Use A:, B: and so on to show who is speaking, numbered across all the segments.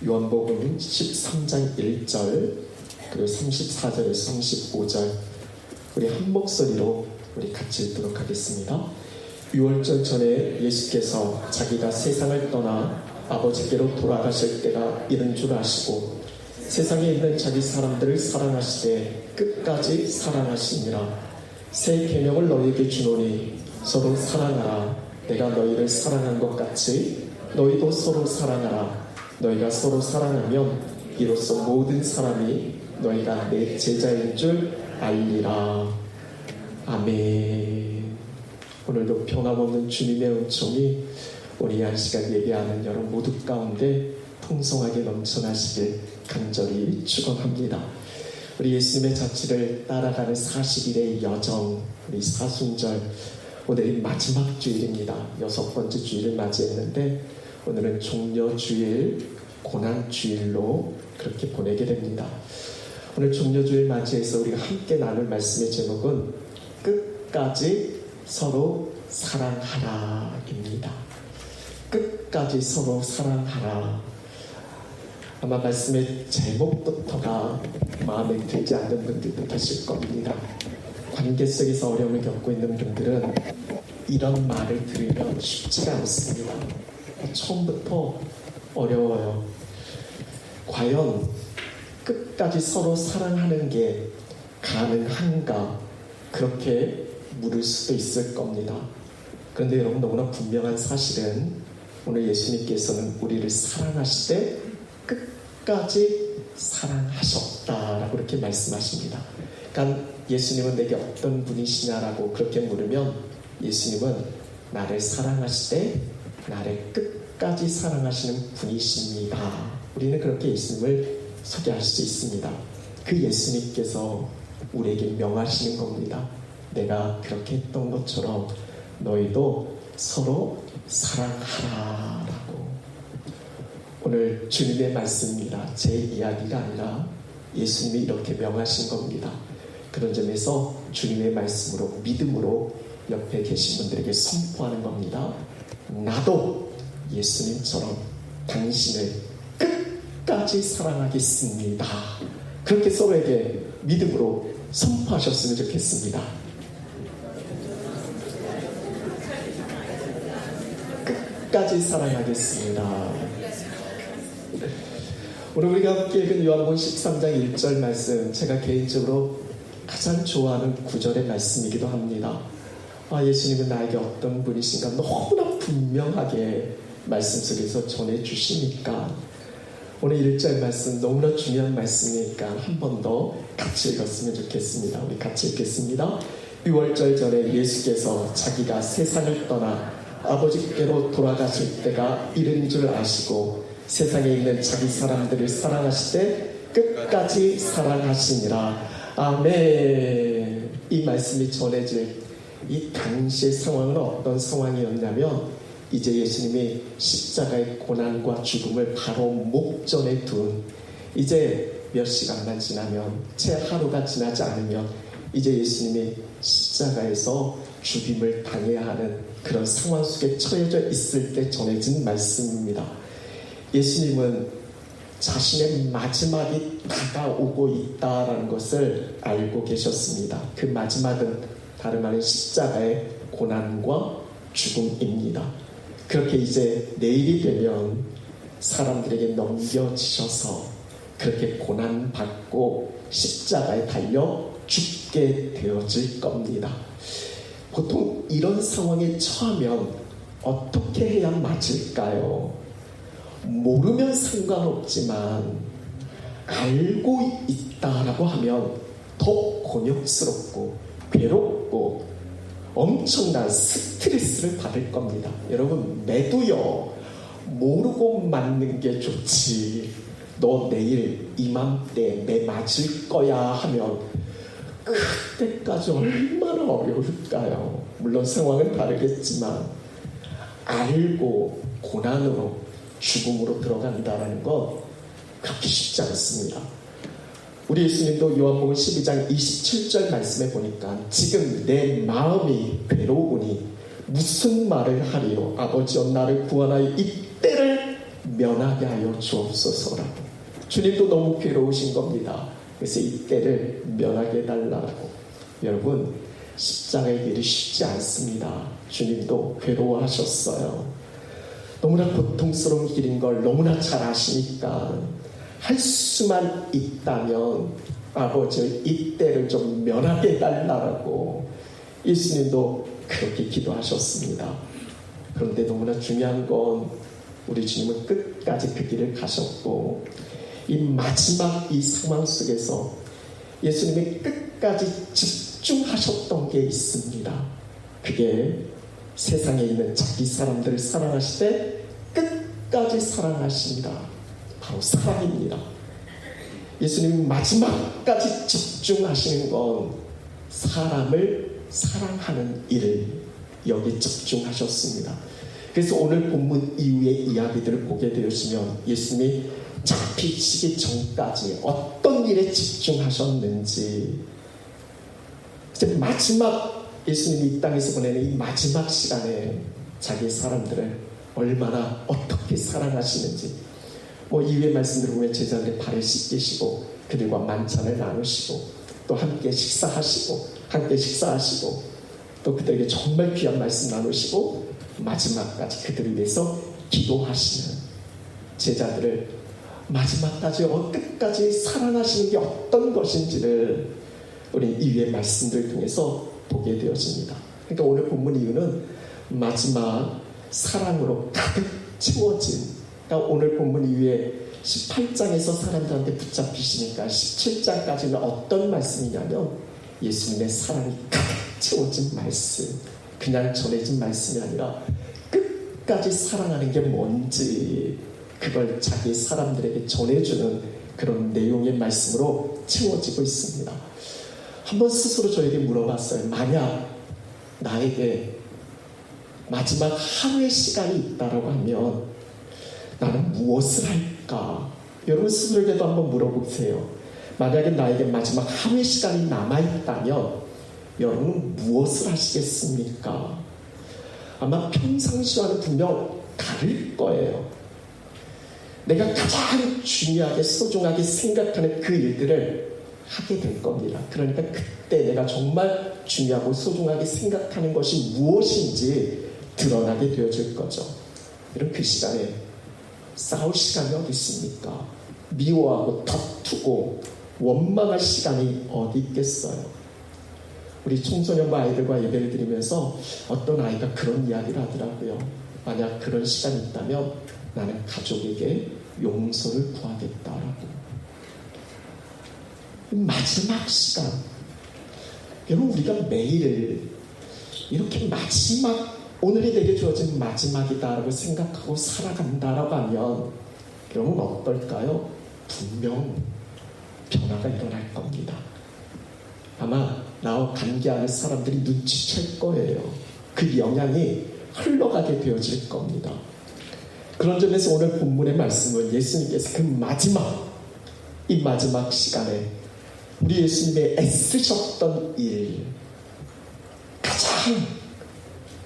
A: 요한복음 13장 1절 그리고 34절에서 35절 우리 한 목소리로 우리 같이 읽도록 하겠습니다. 6월절 전에 예수께서 자기가 세상을 떠나 아버지께로 돌아가실 때가 이른 줄 아시고 세상에 있는 자기 사람들을 사랑하시되 끝까지 사랑하시니라. 새 계명을 너희에게 주노니 서로 사랑하라. 내가 너희를 사랑한 것 같이 너희도 서로 사랑하라. 너희가 서로 사랑하면 이로써 모든 사람이 너희가 내 제자인 줄 알리라. 아멘. 오늘도 변함없는 주님의 은총이 우리 한 시간 예배하는 여러분 모두 가운데 풍성하게 넘쳐나시길 간절히 축원합니다. 우리 예수님의 자취를 따라가는 40일의 여정, 우리 사순절, 오늘이 마지막 주일입니다. 6번째 주일을 맞이했는데 오늘은 종려주일, 고난주일로 그렇게 보내게 됩니다. 오늘 종려주일 맞이해서 우리가 함께 나눌 말씀의 제목은 끝까지 서로 사랑하라 입니다. 끝까지 서로 사랑하라. 아마 말씀의 제목부터가 마음에 들지 않는 분들도 계실 겁니다. 관계 속에서 어려움을 겪고 있는 분들은 이런 말을 들으면 쉽지가 않습니다. 처음부터 어려워요. 과연 끝까지 서로 사랑하는 게 가능한가? 그렇게 물을 수도 있을 겁니다. 그런데 여러분 너무나 분명한 사실은 오늘 예수님께서는 우리를 사랑하시되 끝까지 사랑하셨다라고 그렇게 말씀하십니다. 그러니까 예수님은 내게 어떤 분이시냐라고 그렇게 물으면 예수님은 나를 사랑하시되 나를 끝까지 사랑하시는 분이십니다. 우리는 그렇게 예수님을 소개할 수 있습니다. 그 예수님께서 우리에게 명하시는 겁니다. 내가 그렇게 했던 것처럼 너희도 서로 사랑하라라고. 오늘 주님의 말씀입니다. 제 이야기가 아니라 예수님이 이렇게 명하신 겁니다. 그런 점에서 주님의 말씀으로 믿음으로 옆에 계신 분들에게 선포하는 겁니다. 나도 예수님처럼 당신을 끝까지 사랑하겠습니다. 그렇게 서로에게 믿음으로 선포하셨으면 좋겠습니다. 끝까지 사랑하겠습니다. 오늘 우리가 함께 읽은 요한복음 13장 1절 말씀, 제가 개인적으로 가장 좋아하는 구절의 말씀이기도 합니다. 예수님은 나에게 어떤 분이신가 너무나 분명하게 말씀 속에서 전해주시니까 오늘 1절 말씀 너무나 중요한 말씀이니까 한 번 더 같이 읽었으면 좋겠습니다. 우리 같이 읽겠습니다. 6월절 전에 예수께서 자기가 세상을 떠나 아버지께로 돌아가실 때가 이른 줄 아시고 세상에 있는 자기 사람들을 사랑하시되 끝까지 사랑하시니라. 아멘. 이 말씀이 전해질 이 당시의 상황은 어떤 상황이었냐면 이제 예수님이 십자가의 고난과 죽음을 바로 목전에 둔 이제 몇 시간만 지나면 채 하루가 지나지 않으면 이제 예수님이 십자가에서 죽임을 당해야 하는 그런 상황 속에 처해져 있을 때 전해진 말씀입니다. 예수님은 자신의 마지막이 다가오고 있다라는 것을 알고 계셨습니다. 그 마지막은 다름 아닌 십자가의 고난과 죽음입니다. 그렇게 이제 내일이 되면 사람들에게 넘겨지셔서 그렇게 고난받고 십자가에 달려 죽게 되어질 겁니다. 보통 이런 상황에 처하면 어떻게 해야 맞을까요? 모르면 상관없지만 알고 있다라고 하면 더 곤욕스럽고 괴롭고 엄청난 스트레스를 받을 겁니다. 여러분 매도요 모르고 맞는 게 좋지 너 내일 이맘때 매 맞을 거야 하면 그때까지 얼마나 어려울까요? 물론 상황은 다르겠지만 알고 고난으로 죽음으로 들어간다는 건 그렇게 쉽지 않습니다. 우리 예수님도 요한복음 12장 27절 말씀에 보니까 지금 내 마음이 괴로우니 무슨 말을 하리요? 아버지여 나를 구원하여 이 때를 면하게 하여 주옵소서라고. 주님도 너무 괴로우신 겁니다. 그래서 이 때를 면하게 해달라고. 여러분, 십자가의 길이 쉽지 않습니다. 주님도 괴로워하셨어요. 너무나 고통스러운 길인 걸 너무나 잘 아시니까 할 수만 있다면 아버지 이 때를 좀 면하게 해달라고 예수님도 그렇게 기도하셨습니다. 그런데 너무나 중요한 건 우리 주님은 끝까지 그 길을 가셨고 이 마지막 이 상황 속에서 예수님이 끝까지 집중하셨던 게 있습니다. 그게 세상에 있는 자기 사람들을 사랑하실 때 끝까지 사랑하십니다. 바로 사랑입니다. 예수님이 마지막까지 집중하시는 건 사람을 사랑하는 일을 여기 집중하셨습니다. 그래서 오늘 본문 이후의 이야기들을 보게 되시면 예수님이 잡히시기 전까지 어떤 일에 집중하셨는지, 이제 마지막 예수님이 이 땅에서 보내는 이 마지막 시간에 자기 사람들을 얼마나 어떻게 사랑하시는지, 이후의 말씀들을 보면 제자들의 발을 씻기시고 그들과 만찬을 나누시고 또 함께 식사하시고 또 그들에게 정말 귀한 말씀 나누시고 마지막까지 그들을 위해서 기도하시는 제자들을 마지막까지 끝까지 사랑하시는 게 어떤 것인지를 우리 이후의 말씀들 통해서 보게 되어집니다. 그러니까 오늘 본문 이유는 마지막 사랑으로 가득 채워진, 그러니까 오늘 본문 이후에 18장에서 사람들한테 붙잡히시니까 17장까지는 어떤 말씀이냐면 예수님의 사랑이 가득 채워진 말씀, 그냥 전해진 말씀이 아니라 끝까지 사랑하는 게 뭔지 그걸 자기 사람들에게 전해주는 그런 내용의 말씀으로 채워지고 있습니다. 한번 스스로 저에게 물어봤어요. 만약 나에게 마지막 하루의 시간이 있다라고 하면 나는 무엇을 할까? 여러분 스스로에게도 한번 물어보세요. 만약에 나에게 마지막 하루의 시간이 남아있다면 여러분은 무엇을 하시겠습니까? 아마 평상시와는 분명 다를 거예요. 내가 가장 중요하게 소중하게 생각하는 그 일들을 하게 될 겁니다. 그러니까 그때 내가 정말 중요하고 소중하게 생각하는 것이 무엇인지 드러나게 되어질 거죠. 이런 그 시간에 싸울 시간이 어디 있습니까? 미워하고 다투고 원망할 시간이 어디 있겠어요? 우리 청소년과 아이들과 예배를 드리면서 어떤 아이가 그런 이야기를 하더라고요. 만약 그런 시간이 있다면 나는 가족에게 용서를 구하겠다라고. 마지막 시간, 여러분 우리가 매일 이렇게 마지막, 오늘이 내게 주어진 마지막이다라고 생각하고 살아간다라고 하면 여러분 어떨까요? 분명 변화가 일어날 겁니다. 아마 나와 관계하는 사람들이 눈치챌 거예요. 그 영향이 흘러가게 되어질 겁니다. 그런 점에서 오늘 본문의 말씀은 예수님께서 그 이 마지막 시간에 우리 예수님의 애쓰셨던 일, 가장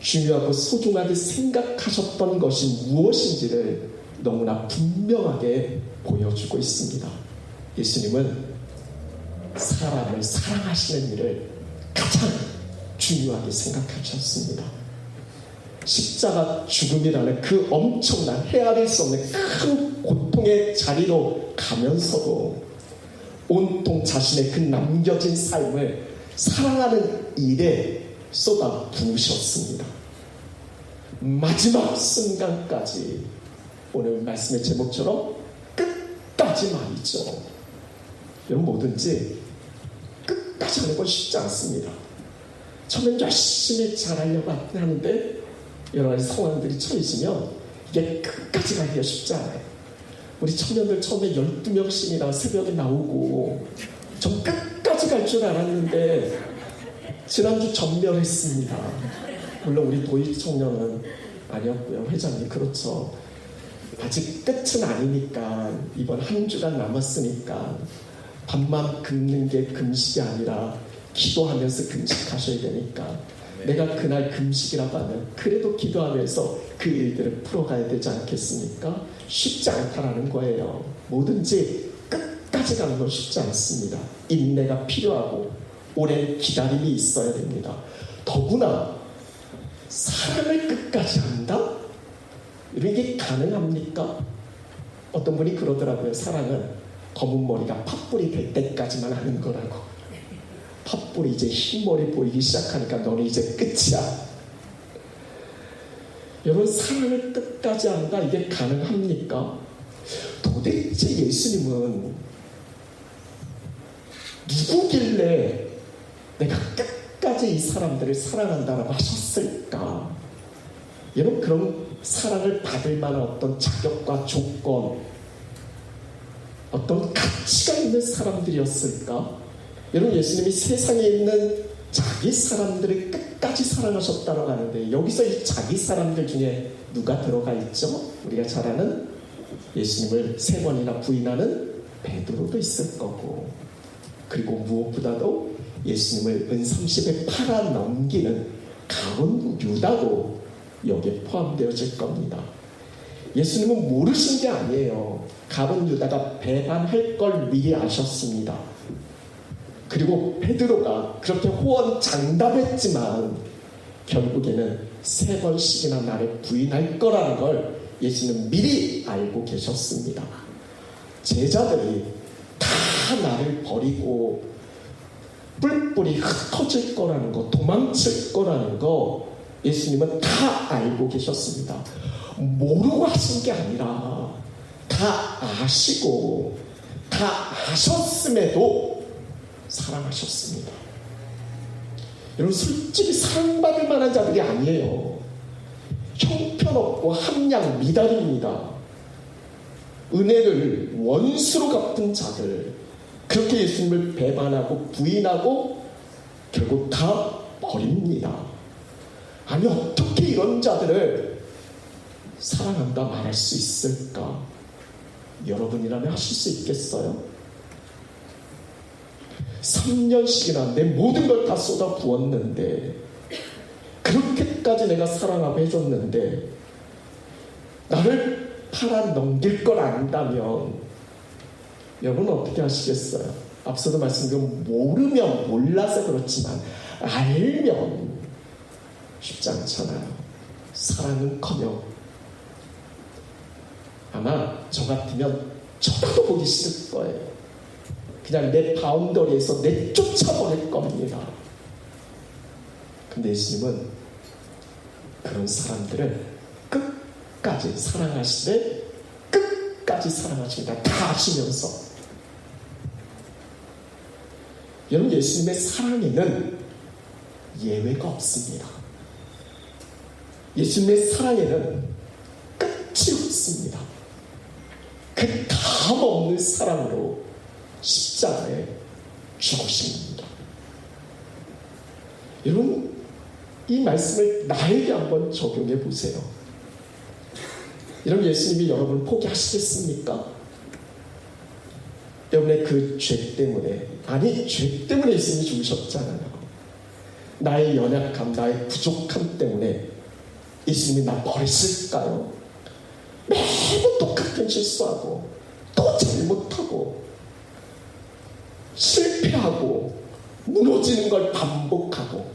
A: 중요하고 소중하게 생각하셨던 것이 무엇인지를 너무나 분명하게 보여주고 있습니다. 예수님은 사람을 사랑하시는 일을 가장 중요하게 생각하셨습니다. 십자가 죽음이라는 그 엄청난 헤아릴 수 없는 큰 고통의 자리로 가면서도 온통 자신의 그 남겨진 삶을 사랑하는 일에 쏟아 부으셨습니다. 마지막 순간까지, 오늘 말씀의 제목처럼 끝까지 말이죠. 여러분 뭐든지 끝까지 하는 건 쉽지 않습니다. 처음엔 열심히 잘하려고 하는데 여러 가지 상황들이 처해지면 이게 끝까지 가기가 쉽지 않아요. 우리 청년들 처음에 12명씩이나 새벽에 나오고 전 끝까지 갈 줄 알았는데 지난주 전멸했습니다. 물론 우리 도입 청년은 아니었고요. 회장님 그렇죠. 아직 끝은 아니니까 이번 한 주간 남았으니까 밥만 굶는 게 금식이 아니라 기도하면서 금식하셔야 되니까 내가 그날 금식이라고 하면 그래도 기도하면서 그 일들을 풀어가야 되지 않겠습니까? 쉽지 않다라는 거예요. 뭐든지 끝까지 가는 건 쉽지 않습니다. 인내가 필요하고 오랜 기다림이 있어야 됩니다. 더구나 사랑을 끝까지 한다? 이런 게 가능합니까? 어떤 분이 그러더라고요. 사랑은 검은 머리가 팥불이 될 때까지만 하는 거라고. 팥불이 이제 흰머리 보이기 시작하니까 너는 이제 끝이야. 여러분, 사랑을 끝까지 한다? 이게 가능합니까? 도대체 예수님은 누구길래 내가 끝까지 이 사람들을 사랑한다라고 하셨을까? 여러분, 그런 사랑을 받을 만한 어떤 자격과 조건, 어떤 가치가 있는 사람들이었을까? 여러분, 예수님이 세상에 있는 자기 사람들을 끝까지 사랑하셨다고 하는데 여기서 이 자기 사람들 중에 누가 들어가 있죠? 우리가 잘 아는 예수님을 3번이나 부인하는 베드로도 있을 거고, 그리고 무엇보다도 예수님을 은30에 팔아 넘기는 가룟 유다도 여기에 포함되어질 겁니다. 예수님은 모르신 게 아니에요. 가룟 유다가 배반할 걸 미리 아셨습니다. 그리고 베드로가 그렇게 호언장담했지만 결국에는 3번씩이나 나를 부인할 거라는 걸 예수님은 미리 알고 계셨습니다. 제자들이 다 나를 버리고 뿔뿔이 흩어질 거라는 거, 도망칠 거라는 거 예수님은 다 알고 계셨습니다. 모르고 하신 게 아니라 다 아시고 다 아셨음에도 사랑하셨습니다. 여러분, 솔직히 사랑받을 만한 자들이 아니에요. 형편없고 함량 미달입니다. 은혜를 원수로 갚은 자들, 그렇게 예수님을 배반하고 부인하고 결국 다 버립니다. 아니, 어떻게 이런 자들을 사랑한다 말할 수 있을까? 여러분이라면 하실 수 있겠어요? 3년씩이나 내 모든 걸 다 쏟아 부었는데, 그렇게까지 내가 사랑하고 해줬는데 나를 팔아 넘길 걸 안다면 여러분은 어떻게 하시겠어요? 앞서도 말씀드린 모르면 몰라서 그렇지만 알면 쉽지 않잖아요. 사랑은커녕 아마 저 같으면 쳐다도 보기 싫을 거예요. 그냥 내 바운더리에서 내쫓아버릴 겁니다. 근데 예수님은 그런 사람들을 끝까지 사랑하시되 끝까지 사랑하십니다. 다 아시면서. 여러분, 예수님의 사랑에는 예외가 없습니다. 예수님의 사랑에는 끝이 없습니다. 그 다음 없는 사랑으로 십자가에 죽으십니다. 여러분, 이 말씀을 나에게 한번 적용해 보세요. 여러분, 예수님이 여러분을 포기하시겠습니까? 여러분의 그 죄 때문에, 아니 죄 때문에 예수님이 죽으셨잖아요. 나의 연약함, 나의 부족함 때문에 예수님이 나 버리실까요? 매번 똑같은 실수하고 또 잘못하고 실패하고 무너지는 걸 반복하고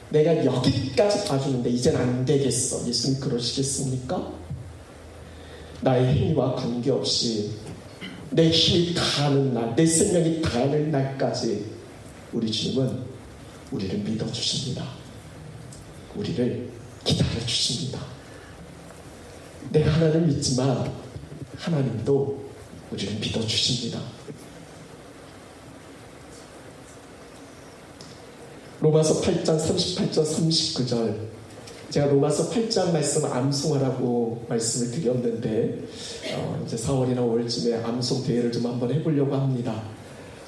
A: 내가 여기까지 봐주는데 이젠 안 되겠어. 예수님 그러시겠습니까? 나의 행위와 관계없이 내 힘이 다하는 날, 내 생명이 다하는 날까지 우리 주님은 우리를 믿어주십니다. 우리를 기다려주십니다. 내가 하나님을 믿지만 하나님도 우리를 믿어주십니다. 로마서 8장 38절 39절, 제가 로마서 8장 말씀 암송하라고 말씀을 드렸는데 이제 4월이나 5월쯤에 암송 대회를 좀 한번 해보려고 합니다.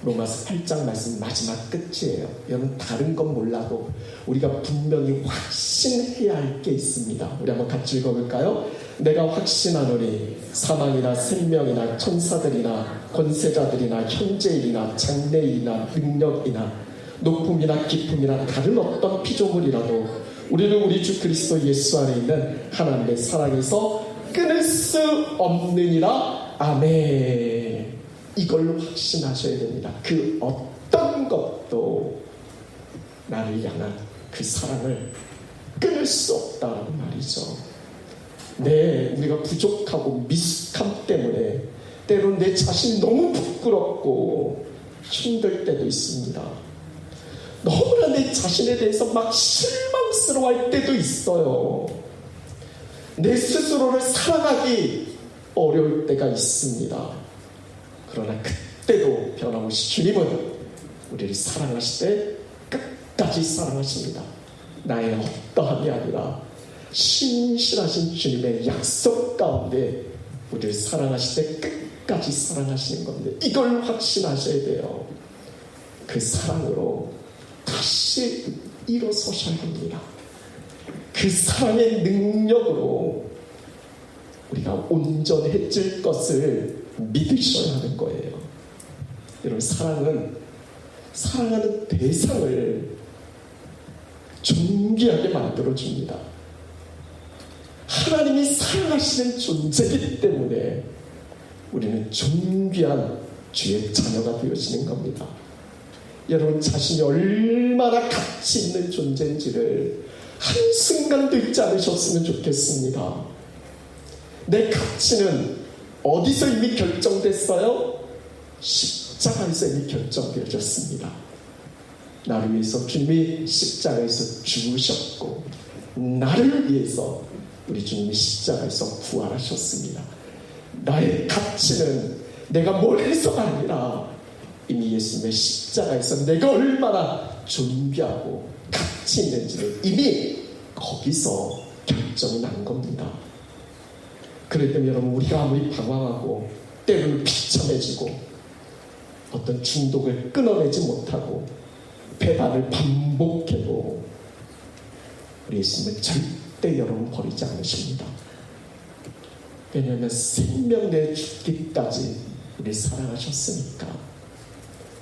A: 로마서 8장 말씀 마지막 끝이에요. 여러분, 다른 건 몰라도 우리가 분명히 확신해야 할 게 있습니다. 우리 한번 같이 읽어볼까요? 내가 확신하노니 사망이나 생명이나 천사들이나 권세자들이나 현재일이나 장래일이나 능력이나 높음이나 깊음이나 다른 어떤 피조물이라도 우리는 우리 주 그리스도 예수 안에 있는 하나님의 사랑에서 끊을 수 없느니라. 아멘. 이걸로 확신하셔야 됩니다. 그 어떤 것도 나를 향한 그 사랑을 끊을 수 없다는 말이죠. 네, 우리가 부족하고 미숙함 때문에 때로는 내 자신이 너무 부끄럽고 힘들 때도 있습니다. 너무나 내 자신에 대해서 막 실망스러워할 때도 있어요. 내 스스로를 사랑하기 어려울 때가 있습니다. 그러나 그때도 변함없이 주님은 우리를 사랑하실 때 끝까지 사랑하십니다. 나의 어떠함이 아니라 신실하신 주님의 약속 가운데 우리를 사랑하실 때 끝까지 사랑하시는 겁니다. 이걸 확신하셔야 돼요. 그 사랑으로 다시 일어서셔야 합니다. 그 사랑의 능력으로 우리가 온전해질 것을 믿으셔야 하는 거예요. 여러분, 사랑은 사랑하는 대상을 존귀하게 만들어줍니다. 하나님이 사랑하시는 존재이기 때문에 우리는 존귀한 주의 자녀가 되어지는 겁니다. 여러분 자신이 얼마나 가치 있는 존재인지를 한순간도 잊지 않으셨으면 좋겠습니다. 내 가치는 어디서 이미 결정됐어요? 십자가에서 이미 결정되어졌습니다. 나를 위해서 주님이 십자가에서 죽으셨고 나를 위해서 우리 주님이 십자가에서 부활하셨습니다. 나의 가치는 내가 뭘 해서가 아니라 이미 예수님의 십자가에서 내가 얼마나 존귀하고 가치 있는지를 이미 거기서 결정이 난 겁니다. 그럴 때는 여러분, 우리가 아무리 방황하고 때로는 비참해지고 어떤 중독을 끊어내지 못하고 배반을 반복해도 우리 예수님은 절대 여러분 버리지 않으십니다. 왜냐하면 생명 내 죽기까지 우리를 사랑하셨으니까.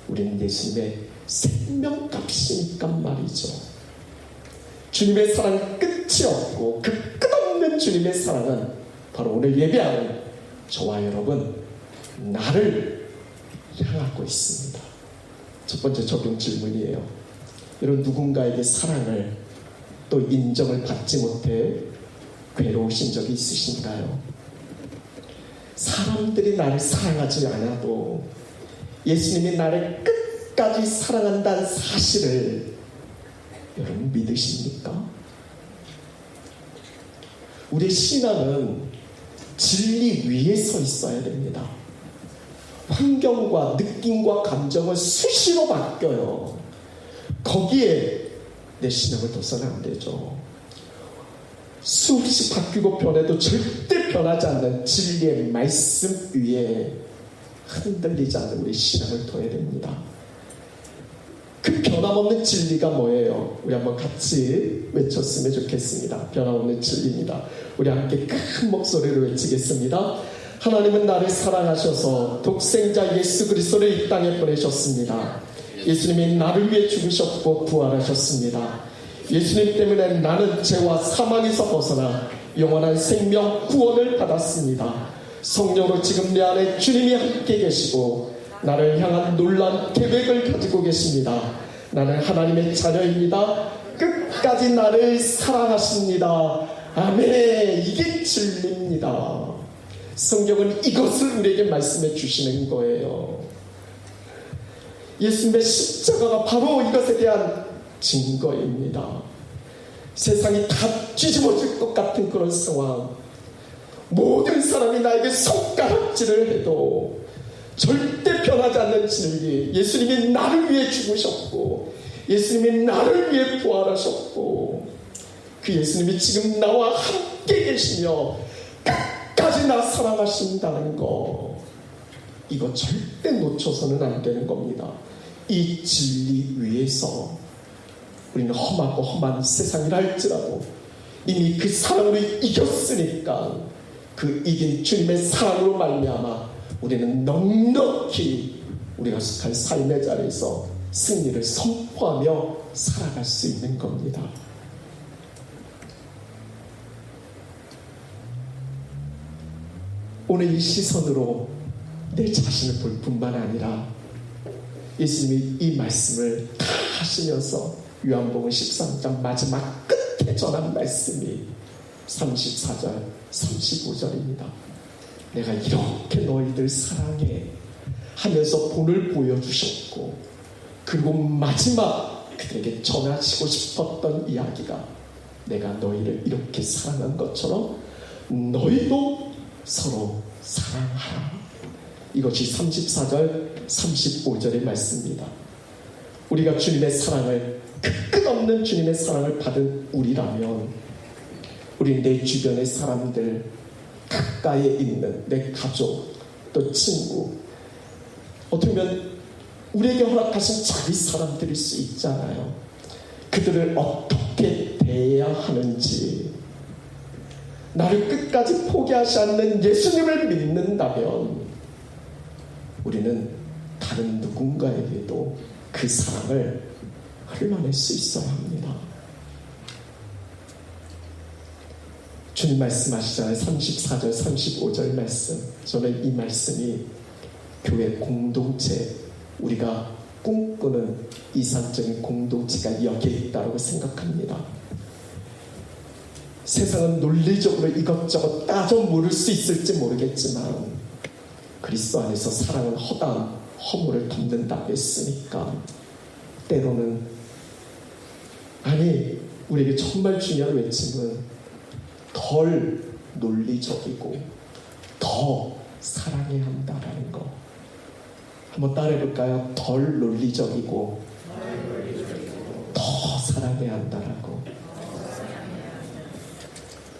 A: 우리는 예수님의 생명값이니까 말이죠. 주님의 사랑은 끝이 없고 그 끝없는 주님의 사랑은 바로 오늘 예배하는 저와 여러분, 나를 향하고 있습니다. 첫 번째 적용 질문이에요. 여러분, 누군가에게 사랑을 또 인정을 받지 못해 괴로우신 적이 있으신가요? 사람들이 나를 사랑하지 않아도 예수님이 나를 끝까지 사랑한다는 사실을 여러분 믿으십니까? 우리의 신앙은 진리 위에 서 있어야 됩니다. 환경과 느낌과 감정은 수시로 바뀌어요. 거기에 내 신앙을 둬서는 안 되죠. 수없이 바뀌고 변해도 절대 변하지 않는 진리의 말씀 위에 흔들리지 않는 우리 신앙을 둬야 됩니다. 그 변함없는 진리가 뭐예요? 우리 한번 같이 외쳤으면 좋겠습니다. 변함없는 진리입니다. 우리 함께 큰 목소리로 외치겠습니다. 하나님은 나를 사랑하셔서 독생자 예수 그리스도를 이 땅에 보내셨습니다. 예수님이 나를 위해 죽으셨고 부활하셨습니다. 예수님 때문에 나는 죄와 사망에서 벗어나 영원한 생명 구원을 받았습니다. 성령으로 지금 내 안에 주님이 함께 계시고 나를 향한 놀라운 계획을 가지고 계십니다. 나는 하나님의 자녀입니다. 끝까지 나를 사랑하십니다. 아멘. 이게 진리입니다. 성경은 이것을 우리에게 말씀해 주시는 거예요. 예수님의 십자가가 바로 이것에 대한 증거입니다. 세상이 다 뒤집어질 것 같은 그런 상황, 모든 사람이 나에게 손가락질을 해도 절대 변하지 않는 진리, 예수님이 나를 위해 죽으셨고 예수님이 나를 위해 부활하셨고 그 예수님이 지금 나와 함께 계시며 끝까지 나 사랑하신다는 거, 이거 절대 놓쳐서는 안 되는 겁니다. 이 진리 위에서 우리는 험하고 험한 세상이라 할지라도 이미 그 사랑으로 이겼으니까 그 이긴 주님의 사랑으로 말미암아 우리는 넉넉히 우리가 속한 삶의 자리에서 승리를 선포하며 살아갈 수 있는 겁니다. 오늘 이 시선으로 내 자신을 볼 뿐만 아니라 예수님이 이 말씀을 다 하시면서 요한복음 13장 마지막 끝에 전한 말씀이 34절, 35절입니다. 내가 이렇게 너희들 사랑해 하면서 본을 보여주셨고, 그리고 마지막 그들에게 전하시고 싶었던 이야기가 내가 너희를 이렇게 사랑한 것처럼 너희도 서로 사랑하라. 이것이 34절, 35절의 말씀입니다. 우리가 주님의 사랑을, 끝없는 주님의 사랑을 받은 우리라면, 우리 내 주변의 사람들, 가까이에 있는 내 가족, 또 친구, 어떻게 보면 우리에게 허락하신 자기 사람들일 수 있잖아요. 그들을 어떻게 대해야 하는지, 나를 끝까지 포기하지 않는 예수님을 믿는다면 우리는 다른 누군가에게도 그 사랑을 흘러낼 수 있어야 합니다. 주님 말씀하시잖아요. 34절 35절 말씀. 저는 이 말씀이 교회 공동체, 우리가 꿈꾸는 이상적인 공동체가 여기에 있다고 생각합니다. 세상은 논리적으로 이것저것 따져 물을 수 있을지 모르겠지만 그리스도 안에서 사랑은 허다한 허물을 덮는다고 했으니까, 때로는 아니 우리에게 정말 중요한 외침은 덜 논리적이고 더 사랑해야 한다라는 거. 한번 따라해볼까요? 덜 논리적이고 더 사랑해야 한다라고.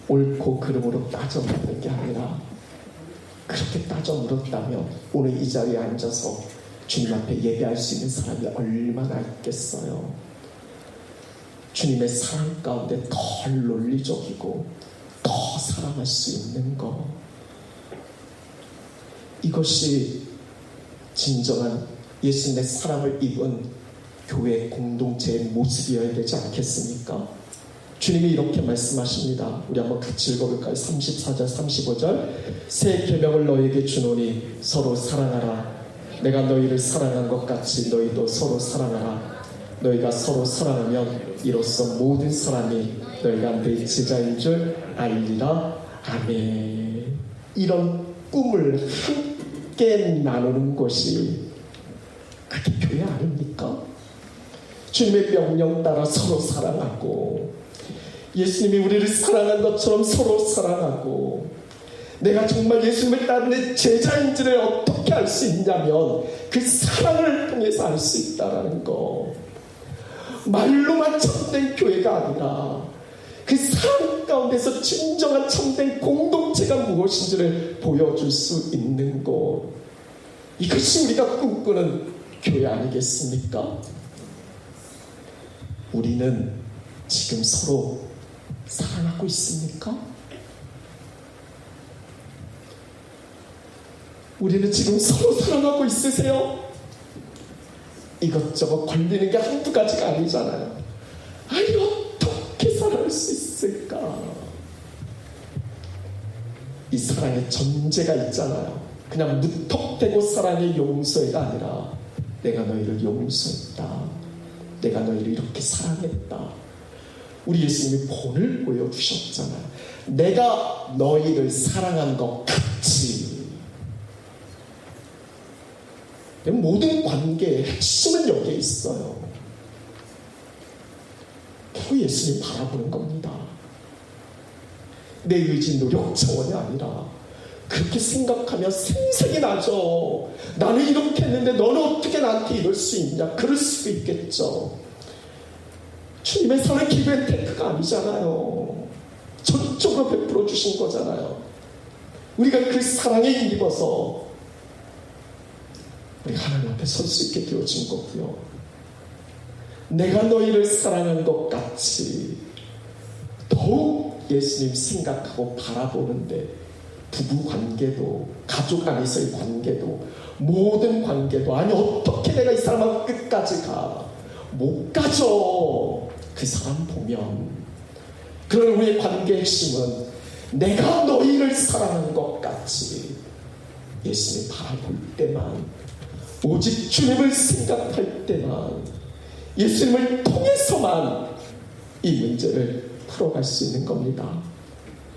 A: 옳고 그름으로 따져 묻는 게 아니라, 그렇게 따져 물었다면 오늘 이 자리에 앉아서 주님 앞에 예배할 수 있는 사람이 얼마나 있겠어요. 주님의 사랑 가운데 덜 논리적이고 더 사랑할 수 있는 것, 이것이 진정한 예수님의 사랑을 입은 교회 공동체의 모습이어야 되지 않겠습니까? 주님이 이렇게 말씀하십니다. 우리 한번 같이 읽어볼까요? 34절 35절. 새 계명을 너희에게 주노니 서로 사랑하라. 내가 너희를 사랑한 것 같이 너희도 서로 사랑하라. 너희가 서로 사랑하면 이로써 모든 사람이 너희가 내 제자인 줄 알리라. 아멘. 이런 꿈을 함께 나누는 것이 그게 교회 아닙니까? 주님의 명령 따라 서로 사랑하고, 예수님이 우리를 사랑한 것처럼 서로 사랑하고, 내가 정말 예수님을 따르는 제자인지를 어떻게 알 수 있냐면 그 사랑을 통해서 알 수 있다는 거. 말로만 참된 교회가 아니라 그 사랑 가운데서 진정한 참된 공동체가 무엇인지를 보여줄 수 있는 것. 이것이 우리가 꿈꾸는 교회 아니겠습니까? 우리는 지금 서로 사랑하고 있습니까? 우리는 지금 서로 사랑하고 있으세요? 이것저것 걸리는 게 한두 가지가 아니잖아요. 아니 어떻게 사랑할 수 있을까? 이 사랑의 전제가 있잖아요. 그냥 무턱대고 사랑의 용서가 아니라 내가 너희를 용서했다, 내가 너희를 이렇게 사랑했다. 우리 예수님이 본을 보여주셨잖아요. 내가 너희를 사랑한 것 같이. 모든 관계의 핵심은 여기에 있어요. 그 예수님 바라보는 겁니다. 내 의지 노력 차원이 아니라 그렇게 생각하면 생색이 나죠. 나는 이렇게 했는데 너는 어떻게 나한테 이럴 수 있냐. 그럴 수도 있겠죠. 주님의 사랑 기브앤테이크가 아니잖아요. 전적으로 베풀어 주신 거잖아요. 우리가 그 사랑에 힘입어서 우리가 하나님 앞에 설 수 있게 되어진 거고요. 내가 너희를 사랑한 것 같이 더욱 예수님 생각하고 바라보는데 부부관계도 가족 안에서의 관계도, 모든 관계도, 아니 어떻게 내가 이 사람하고 끝까지 가? 못 가죠. 그 사람 보면. 그런 우리의 관계의 핵심은 내가 너희를 사랑하는 것 같이 예수님 바라볼 때만, 오직 주님을 생각할 때만, 예수님을 통해서만 이 문제를 풀어갈 수 있는 겁니다.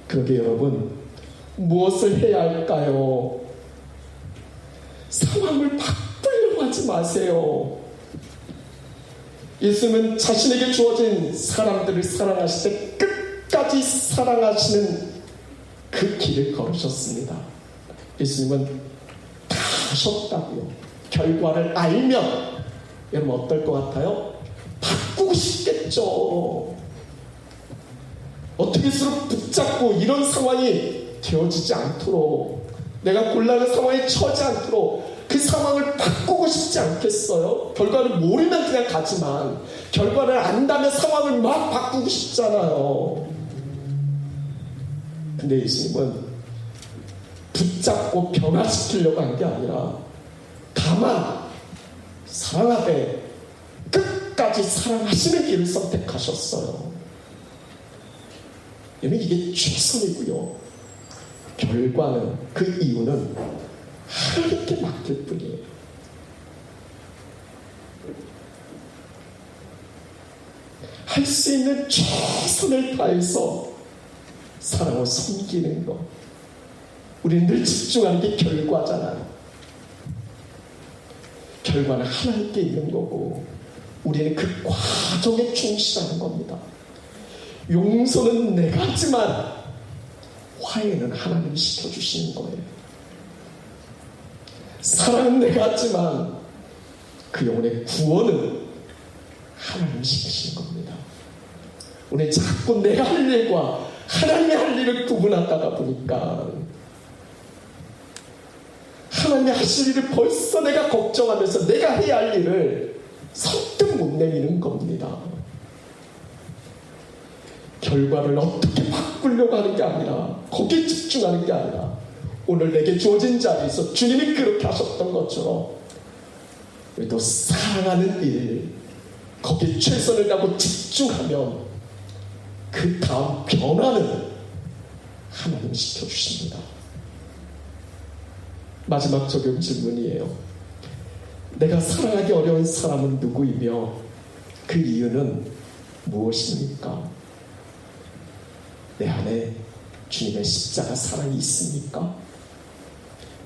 A: 그러게 여러분, 무엇을 해야 할까요? 상황을 바꾸려고 하지 마세요. 예수님은 자신에게 주어진 사람들을 사랑하실 때 끝까지 사랑하시는 그 길을 걸으셨습니다. 예수님은 다 하셨다고요. 결과를 알면 여러분 어떨 것 같아요? 바꾸고 싶겠죠. 어떻게 스스로 붙잡고 이런 상황이 되어지지 않도록, 내가 곤란한 상황에 처하지 않도록 그 상황을 바꾸고 싶지 않겠어요? 결과를 모르면 그냥 가지만 결과를 안다면 상황을 막 바꾸고 싶잖아요. 근데 예수님은 붙잡고 변화시키려고 한 게 아니라 다만 사랑하되 끝까지 사랑하시는 길을 선택하셨어요. 여러분, 이게 최선이고요. 결과는, 그 이유는 하나님께 맡길 뿐이에요. 할 수 있는 최선을 다해서 사랑을 섬기는 것. 우리는 늘 집중하는 게 결과잖아요. 결과는 하나님께 있는 거고 우리는 그 과정에 충실하는 겁니다. 용서는 내가 하지만 화해는 하나님이 시켜주시는 거예요. 사랑은 내가 하지만 그 영혼의 구원은 하나님이 시키시는 겁니다. 우리는 자꾸 내가 할 일과 하나님의 할 일을 구분하다가 보니까 하나님이 하실 일을 벌써 내가 걱정하면서 내가 해야 할 일을 선뜻 못 내미는 겁니다. 결과를 어떻게 바꾸려고 하는 게 아니라, 거기에 집중하는 게 아니라, 오늘 내게 주어진 자리에서 주님이 그렇게 하셨던 것처럼 우리도 사랑하는 일, 거기에 최선을 다하고 집중하면 그 다음 변화는 하나님이 시켜주십니다. 마지막 적용 질문이에요. 내가 사랑하기 어려운 사람은 누구이며 그 이유는 무엇입니까? 내 안에 주님의 십자가 사랑이 있습니까?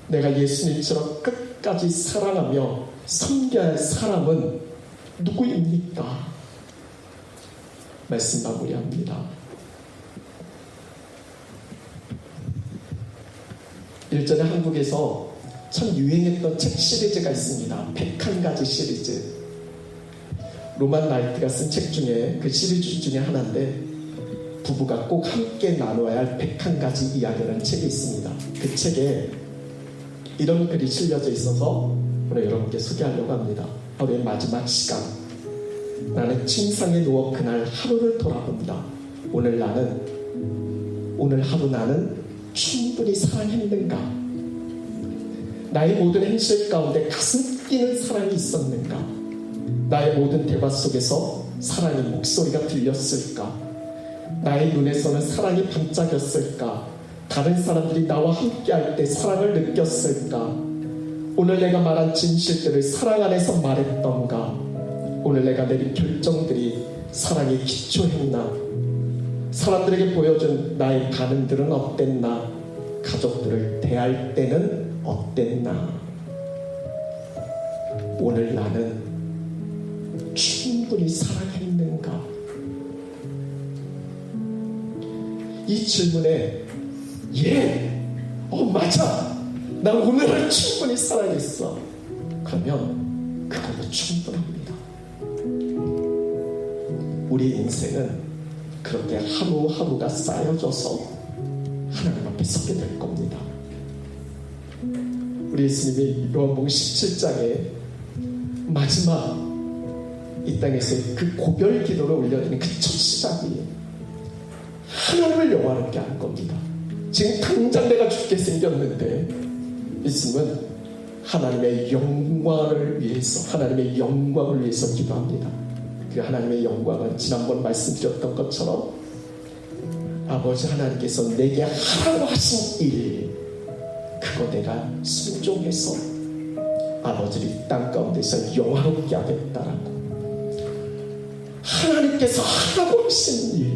A: 내가 예수님처럼 끝까지 사랑하며 섬겨야 할 사람은 누구입니까? 말씀 마무리합니다. 일전에 한국에서 참 유행했던 책 시리즈가 있습니다. 101가지 시리즈. 로만 라이트가 쓴 책 중에, 그 시리즈 중에 하나인데, 부부가 꼭 함께 나눠야 할 101가지 이야기라는 책이 있습니다. 그 책에 이런 글이 실려져 있어서 오늘 여러분께 소개하려고 합니다. 하루의 마지막 시간, 나는 침상에 누워 그날 하루를 돌아본다. 오늘 하루 나는 충분히 사랑했는가? 나의 모든 행실 가운데 가슴 뛰는 사랑이 있었는가? 나의 모든 대화 속에서 사랑의 목소리가 들렸을까? 나의 눈에서는 사랑이 반짝였을까? 다른 사람들이 나와 함께할 때 사랑을 느꼈을까? 오늘 내가 말한 진실들을 사랑 안에서 말했던가? 오늘 내가 내린 결정들이 사랑에 기초했나? 사람들에게 보여준 나의 반응들은 어땠나? 가족들을 대할 때는 어땠나? 오늘 나는 충분히 사랑했는가? 이 질문에 맞아, 나 오늘을 충분히 사랑했어, 그러면 그걸로 충분합니다. 우리 인생은 그렇게 하루하루가 쌓여져서 하나님 앞에 서게 될 겁니다. 우리 예수님이 요한복음 17장에 마지막 이 땅에서의 그 고별 기도를 올려드리는 그 첫 시작이 하나님을 영화롭게 할 겁니다. 지금 당장 내가 죽게 생겼는데 예수님은 하나님의 영광을 위해서, 하나님의 영광을 위해서 기도합니다. 그 하나님의 영광은 지난번 말씀드렸던 것처럼 아버지 하나님께서 내게 하라고 하신 일, 그거 내가 순종해서 아버지를 이 땅 가운데서 영화롭게 하겠다라고, 하나님께서 하라고 하신 일.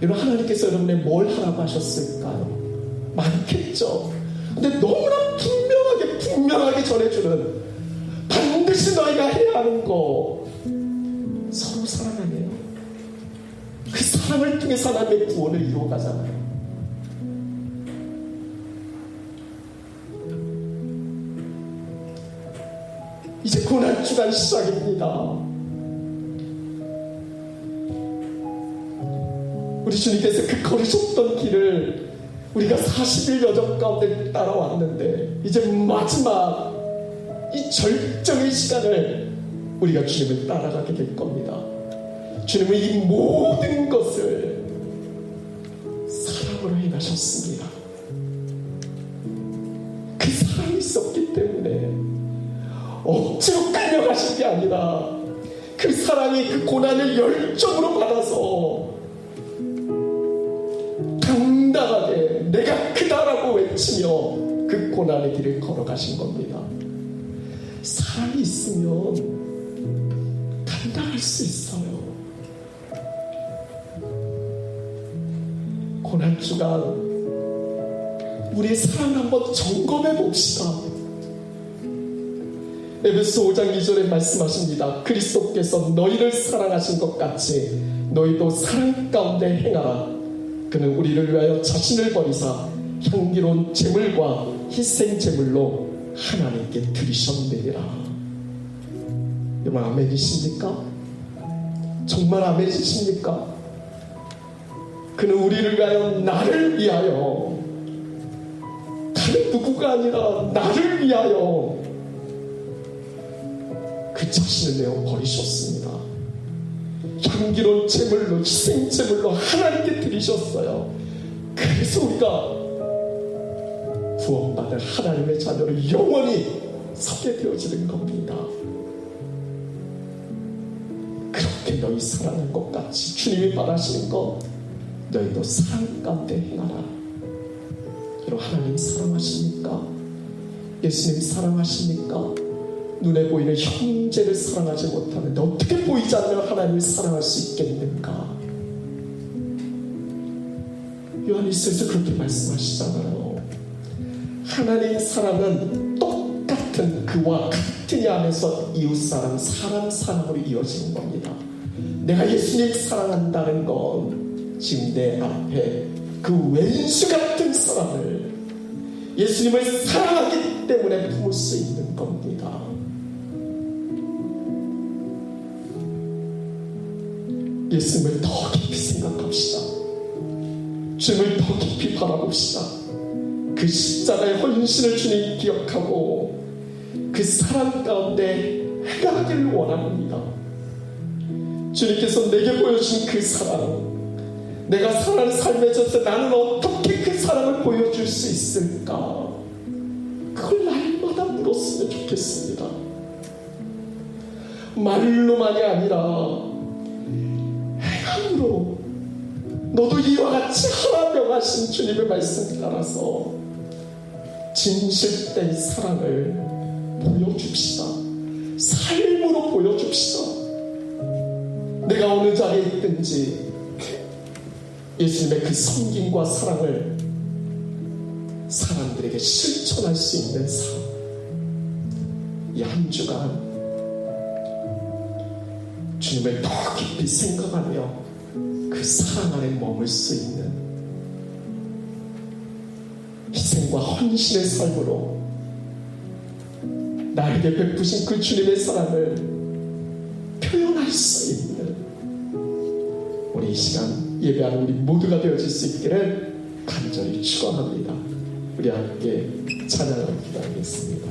A: 여러분, 하나님께서 여러분의 뭘 하라고 하셨을까요? 많겠죠. 근데 너무나 분명하게 전해주는, 반드시 너희가 해야 하는 거, 서로 사랑하네요. 그 사랑을 통해서 하나님의 구원을 이루어가잖아요. 이제 고난주간 시작입니다. 우리 주님께서 그 걸으셨던 길을 우리가 40일 여정 가운데 따라왔는데, 이제 마지막 이 절정의 시간을 우리가 주님을 따라가게 될 겁니다. 주님은 이 모든 것을 사랑으로 행하셨습니다. 그 사랑이 있었기 때문에 억지로 끌려가신 게 아니라, 그 사랑이 그 고난을 열정으로 받아서 당당하게 내가 크다라고 외치며 그 고난의 길을 걸어가신 겁니다. 사랑이 있으면 감당할 수 있어요. 고난주간 우리의 사랑 한번 점검해 봅시다. 에베소 5장 2절에 말씀하십니다. 그리스도께서 너희를 사랑하신 것 같이 너희도 사랑 가운데 행하라. 그는 우리를 위하여 자신을 버리사 향기로운 제물과 희생 제물로 하나님께 드리셨느니라. 여러분, 아멘이십니까? 정말 아멘이십니까? 그는 우리를 위하여, 나를 위하여, 다른 누구가 아니라 나를 위하여 그 자신을 내어 버리셨습니다. 향기로운 제물로, 희생 제물로 하나님께 드리셨어요. 그래서 우리가 구원받은 하나님의 자녀로 영원히 서게 되어지는 겁니다. 그렇게 너희 사랑할 것 같이 주님이 바라시는 것, 너희도 사랑 가운데 행하라. 여러분, 하나님 사랑하십니까? 예수님 사랑하십니까? 눈에 보이는 형제를 사랑하지 못하는데 어떻게 보이지 않는 하나님을 사랑할 수 있겠는가? 요한일서에서 그렇게 말씀하시잖아요. 하나님의 사랑은 똑같은, 그와 같은 이 안에서 이웃사랑, 사람 사랑으로 이어지는 겁니다. 내가 예수님 사랑한다는 건 지금 내 앞에 그 왼수 같은 사랑을, 예수님을 사랑하기 때문에 품을 수 있는 겁니다. 예수님을 더 깊이 생각합시다. 주님을 더 깊이 바라봅시다. 그 십자가의 헌신을 주님 기억하고 그 사랑 가운데 행하기를 원합니다. 주님께서 내게 보여준 그 사랑, 내가 살아가는 삶에 있어서 나는 어떻게 그 사랑을 보여줄 수 있을까? 그걸 날마다 물었으면 좋겠습니다. 말로만이 아니라 행함으로, 너도 이와 같이 하라 명하신 주님의 말씀 따라서 진실된 사랑을 보여줍시다. 삶으로 보여줍시다. 내가 어느 자리에 있든지 예수님의 그 섬김과 사랑을 사람들에게 실천할 수 있는 삶, 이 한 주간 주님을 더 깊이 생각하며 그 사랑 안에 머물 수 있는 희생과 헌신의 삶으로 나에게 베푸신 그 주님의 사랑을 표현할 수 있는 우리 이 시간 예배하는 우리 모두가 되어질 수 있기를 간절히 축원합니다. 우리 함께 찬양하고 기도하겠습니다.